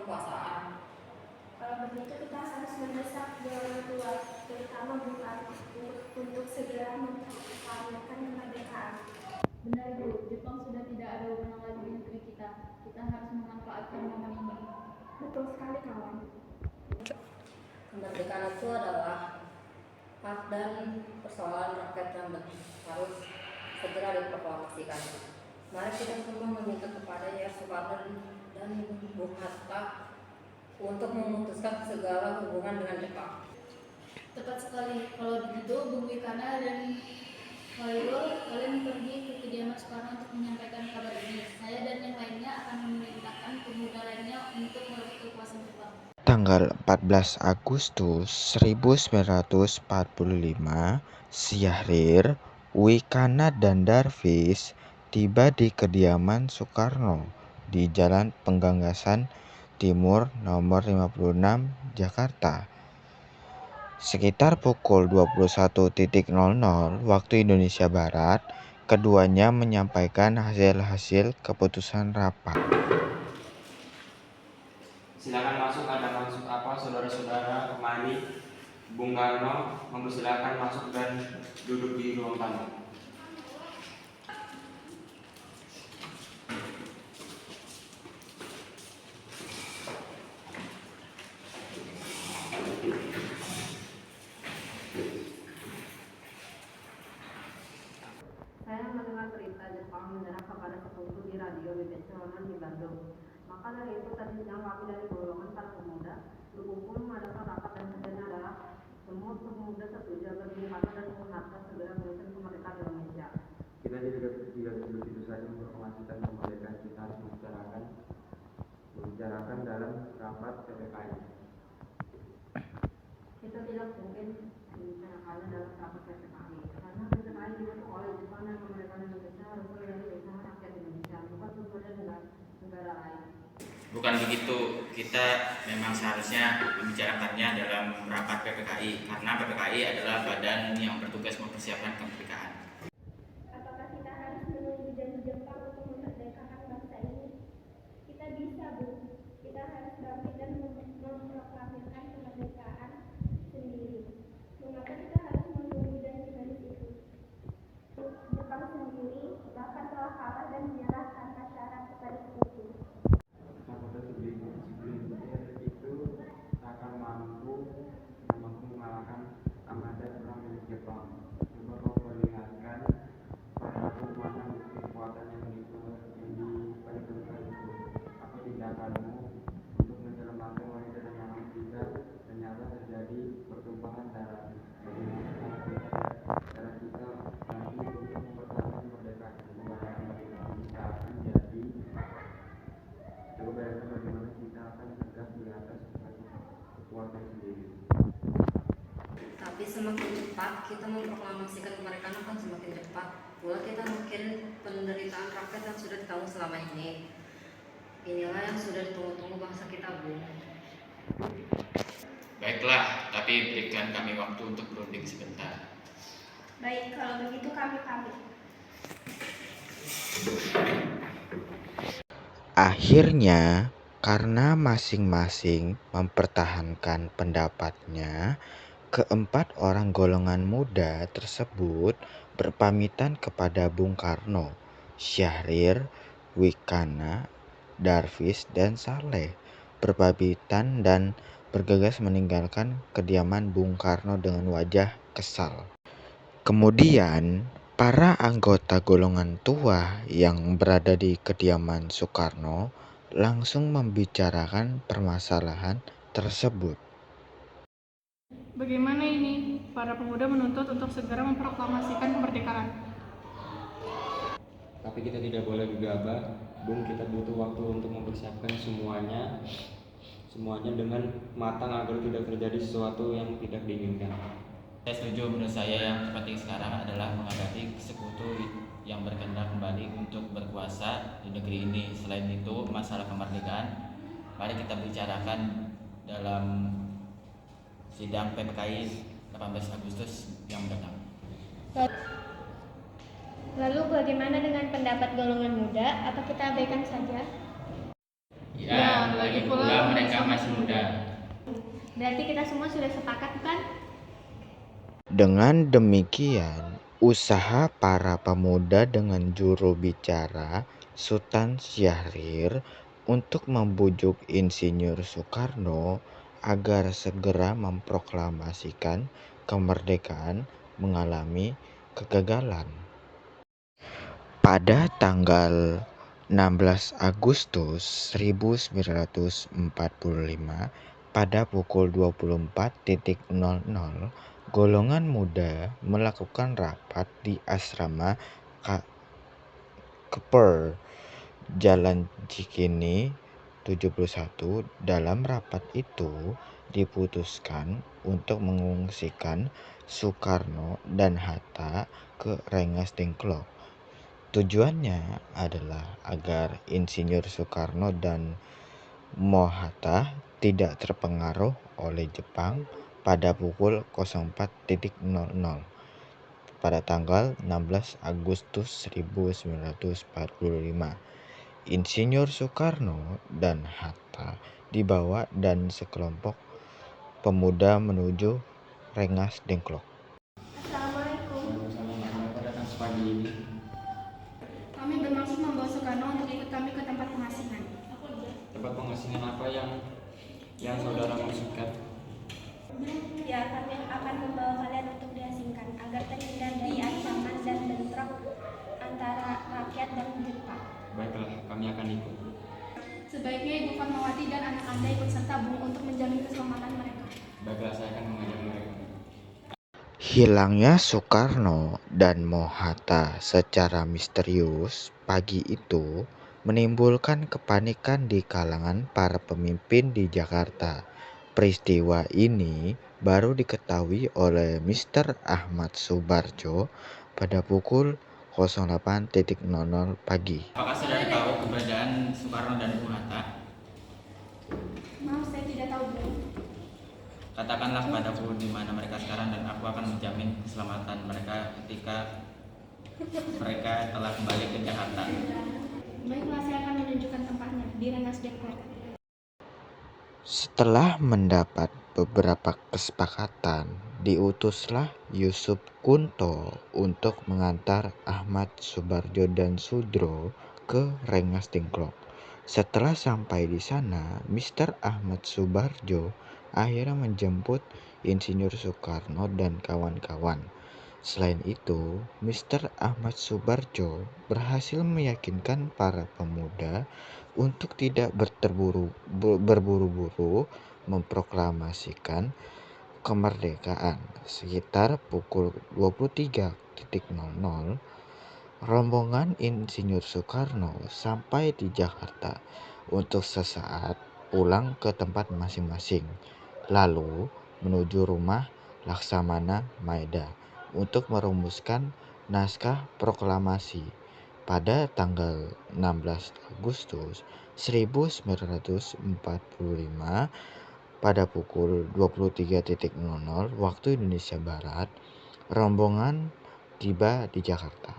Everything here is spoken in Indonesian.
kekuasaan. Kalau begitu kita harus mendesak golongan tua, terutama Bung Karno, untuk segera memproklamasikan kemerdekaan. Benar Bu, Jepang sudah tidak ada wewenang lagi di negeri kita. Kita harus memanfaatkan momen ini. Betul sekali kawan. Kemerdekaan itu adalah hak dan persoalan rakyat yang harus segera diproklamasikan. Mari kita semua meminta kepada Soekarno dan Bung Hatta untuk memutuskan segala hubungan dengan Jepang. Tepat sekali. Kalau begitu, Bung Wikana dan Khairul, kalian pergi ke kediaman Soekarno untuk menyampaikan kabar ini. Saya dan yang lainnya akan memerintahkan pemuda lainnya untuk merebut kekuasaan Jepang. Tanggal 14 Agustus 1945, Syahrir, Wikana dan Darwis tiba di kediaman Soekarno di Jalan Penggagasan Timur nomor 56, Jakarta. Sekitar pukul 21.00 waktu Indonesia Barat, keduanya menyampaikan hasil keputusan rapat. Silakan masuk, ada maksud apa saudara-saudara kemari? Bung Karno mempersilakan masuk dan duduk di ruang tamu. Saya mendengar berita Jepang menyerah kepada sekutu di radio BBC Online di Bandung. Maka dari itu tadi siang kami dari golongan para pemuda berkumpul mengadakan rapat dan hasilnya adalah semua pemuda setuju agar Bung Karno dan Bung Hatta segera mengusung kemerdekaan Indonesia. Kita tidak begitu saja memproklamasikan kemerdekaan, kita harus membicarakan dalam rapat PPKI. Kita tidak mungkin membicarakannya dalam rapat PPKI karena PPKI dibentuk oleh Jepang dan kemerdekaan Indonesia harus dari usaha rakyat Indonesia, bukan sumbernya negara lain. Bukan begitu, kita memang seharusnya membicarakannya dalam rapat PPKI karena PPKI adalah badan yang bertugas mempersiapkan kemerdekaan. Apakah kita harus menunggu janji Jepang untuk memerdekakan bangsa ini? Kita bisa, Bu. Kita harus bangkit dan memproklamirkan kemerdekaan sendiri. Mengapa kita harus menunggu janji manis itu? Jepang sendiri bahkan telah kalah dan menyerah tanpa syarat kepada sekutu. Apabila sebelumnya itu akan mampu mengalahkan armada perang milik Jepang. Coba kau perlihatkan pada kekuatan yang diperlukan itu. Apa tindakanmu untuk menyelamatkan wanita dan anak kita? Ternyata terjadi pertumpahan darah. Bagaimana cara kita nanti untuk mempertahankan kemerdekaan kita akan jadi. Coba bayangkan bagaimana kita akan tegak di atas kekuatan sendiri. Tapi semakin cepat kita memproklamasikan kemerdekaan akan semakin cepat pula kita mungkin penderitaan rakyat yang sudah ditanggung selama ini. Inilah yang sudah ditunggu-tunggu bangsa kita, Bu. Baiklah, tapi berikan kami waktu untuk berunding sebentar. Baik, kalau begitu kami pamit. Akhirnya, karena masing-masing mempertahankan pendapatnya, keempat orang golongan muda tersebut berpamitan kepada Bung Karno, Syahrir, Wikana, Darwis, dan Saleh, berpamitan dan bergegas meninggalkan kediaman Bung Karno dengan wajah kesal. Kemudian, para anggota golongan tua yang berada di kediaman Soekarno langsung membicarakan permasalahan tersebut. Bagaimana ini? Para pemuda menuntut untuk segera memproklamasikan kemerdekaan. Tapi kita tidak boleh gegabah, Bung. Kita butuh waktu untuk mempersiapkan semuanya dengan matang agar tidak terjadi sesuatu yang tidak diinginkan. Saya setuju, menurut saya yang terpenting sekarang adalah menghadapi sekutu yang berkehendak kembali untuk berkuasa di negeri ini. Selain itu, masalah kemerdekaan, mari kita bicarakan dalam sidang PPKI 18 Agustus yang mendatang. Lalu bagaimana dengan pendapat golongan muda? Atau kita abaikan saja? Ya, Dan lagi pula mereka masih muda. Berarti kita semua sudah sepakat kan? Dengan demikian, usaha para pemuda dengan juru bicara Sultan Syahrir untuk membujuk Insinyur Soekarno agar segera memproklamasikan kemerdekaan mengalami kegagalan. Pada tanggal 16 Agustus 1945 pada pukul 24.00 golongan muda melakukan rapat di asrama Keper, Jalan Cikini 71. Dalam rapat itu diputuskan untuk mengungsikan Soekarno dan Hatta ke Rengas Dengklok. Tujuannya adalah agar Insinyur Soekarno dan Mohatta tidak terpengaruh oleh Jepang pada pukul 04.00 pada tanggal 16 Agustus 1945. Insinyur Soekarno dan Hatta dibawa dan sekelompok pemuda menuju Rengas Dengklok. Assalamualaikum. Kenapa datang sepagi ini? Kami bermaksud membawa Soekarno untuk ikut kami ke tempat pengasingan. Tempat pengasingan apa yang saudara maksudkan? Ya, kami akan membawa kalian untuk diasingkan agar terhindar dari ancaman dan bentrok antara rakyat dan Jepang. Baiklah, kami akan ikut. Sebaiknya Ibu Fatmawati dan anak Anda ikut serta Bung untuk menjamin keselamatan mereka. Baiklah, saya akan mengajak mereka. Hilangnya Soekarno dan Mohatta secara misterius pagi itu menimbulkan kepanikan di kalangan para pemimpin di Jakarta. Peristiwa ini baru diketahui oleh Mr. Ahmad Soebardjo pada pukul 08.00 pagi. Apakah saudara tahu keberadaan Soekarno dan Bung Hatta? Maaf, saya tidak tahu, Bung. Katakanlah padaku di mana mereka sekarang dan aku akan menjamin keselamatan mereka ketika mereka telah kembali ke Jakarta. Baiklah, saya akan menunjukkan tempatnya di Rengas Dengklok. Setelah mendapat beberapa kesepakatan, diutuslah Yusuf Kunto untuk mengantar Ahmad Soebardjo dan Sudro ke Rengas Dengklok. Setelah sampai di sana, Mr. Ahmad Soebardjo akhirnya menjemput Insinyur Soekarno dan kawan-kawan. Selain itu, Mr. Ahmad Soebardjo berhasil meyakinkan para pemuda untuk tidak berburu-buru memproklamasikan kemerdekaan. Sekitar pukul 23.00, rombongan Insinyur Soekarno sampai di Jakarta untuk sesaat pulang ke tempat masing-masing, lalu menuju rumah Laksamana Maeda untuk merumuskan naskah proklamasi. Pada tanggal 16 Agustus 1945 pada pukul 23.00 waktu Indonesia Barat, rombongan tiba di Jakarta.